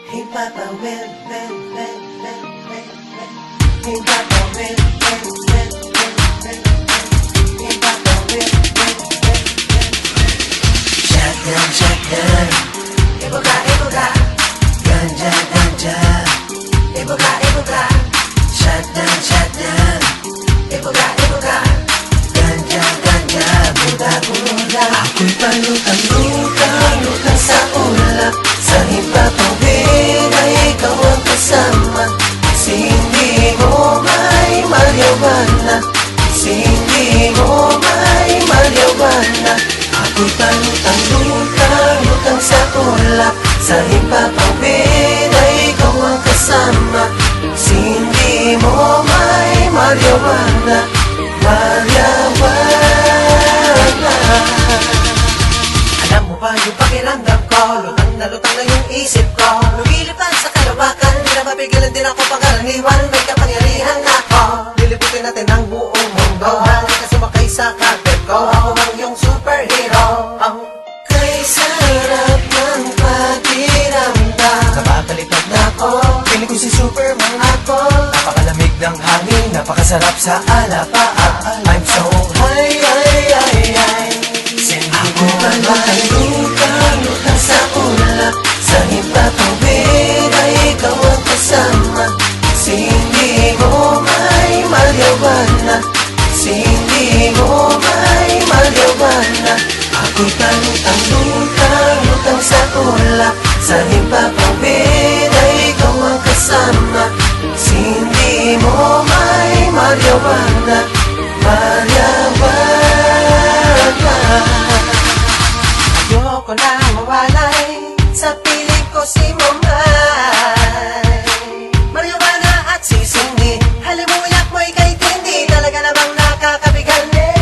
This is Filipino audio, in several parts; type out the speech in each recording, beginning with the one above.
Hipapawid, hipapawid, shotgun, shotgun, ibuka, ibuka, ganja, ganja, ibuka, ibuka, shotgun, shotgun, ibuka, ibuka, ganja, ganja, buda, buda. Ako'y palutang-lutang, lutang sa ulap, sa hipapawid ay ikaw ang kasama. Si hindi mo may malyawan na, si hindi mo may malyawan na. Ako'y palutang-lutang, lutang sa ulap, sa hipapawid ay ikaw ang kasama. Si hindi mo may malyawan na, malyawan na. Alam mo ba yung pakiramdam ko? Lutang na yung isip ko. Lumilipad sa kalawakan, hindi na mapigilan din ako pangkaraniwan. May kapangyarihan ako, liliputin natin ang buong mundo. Halika sumakay sa carpet ko, ako ang iyong superhero. Kay sarap ng pakiramdam, napakalipad na ako, piling ko si Superman ako. Napakalamig ng hangin, napakasarap sa alapaan. I'm so high, high, high, high. Ako'y palutang-lutang, lutang sa ulap, sa hipapawid ay ikaw ang kasama. Si hindi mo may malyawan na, si hindi mo may malyawan na. Ako'y palutang-lutang, lutang sa ulap, sa hipapawid ay ikaw ang kasama. Si hindi mo may malyawan na, malyawan na. Ayoko na mawalay sa piling ko si Mamay. Marijuana at sisingin, halimuyak mo'y kay Tindi, talaga namang nakakabigani.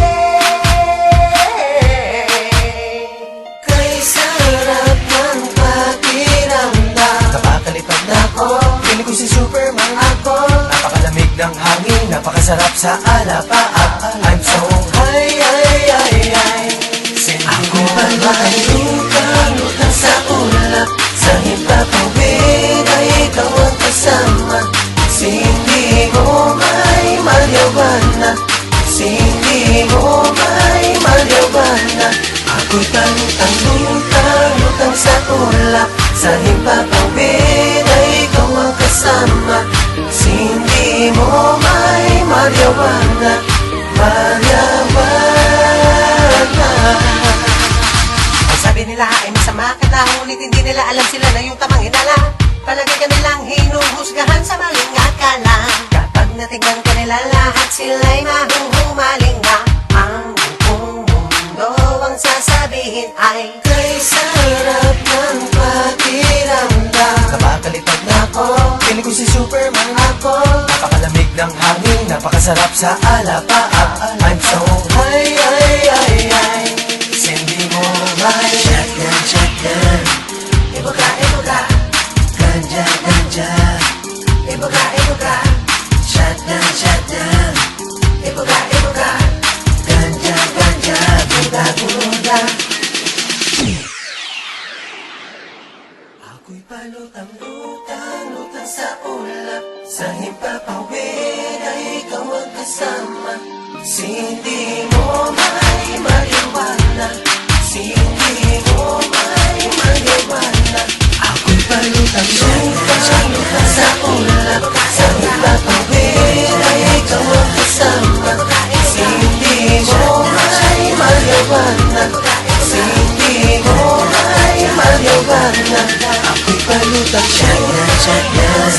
Kay sarap ng pakiramdam, napakalipad na ako, piling ko si Superman ako. Napakalamig ng hangin, napakasarap sa alapaan. I'm so high, high, high, high. Ako'y palutang-lutang, lutang sa ulap, sa hipapawid ay ikaw ang kasama. Si hindi mo may malyawan na, si hindi mo may malyawan na. Ako'y palutang-lutang, lutang sa ulap, sa hipapawid ay ikaw ang kasama. Si hindi mo may malyawan na, malyawan na. Sabi nila ay masama ka na, ngunit hindi nila alam sila na yung tamang hinala. Palagi ka nilang hinuhusgahan sa maling akala. Kapag natignan ka nila lahat, sila'y mahuhumaling na. Ang buong mundo ang sasabihin ay kay sarap ng pakiramdam, napakalipad na ako, piling ko si Superman ako. Napakalamig ng hangin, napakasarap sa alapaan. I'm so high, high, high, high. Hindi mo may shotgun, shotgun, ibuka, ibuka, ganja, ganja, ibuka, ibuka, shotgun, shotgun, ibuka, ibuka, ganja, ganja, buda, buda. Ako'y palutang-lutang, lutang sa ulap, sa hipapawid ay ikaw ang kasama. Si hindi mo may malyawan na, si hindi mo may malyawan na. Ako'y palutang-lutang, lutang sa ulap, sa hipapawid ay ikaw ang kasama. Si hindi mo may malyawan na, si hindi mo may malyawan na. Ako'y palutang-lutang, shotgun, shotgun,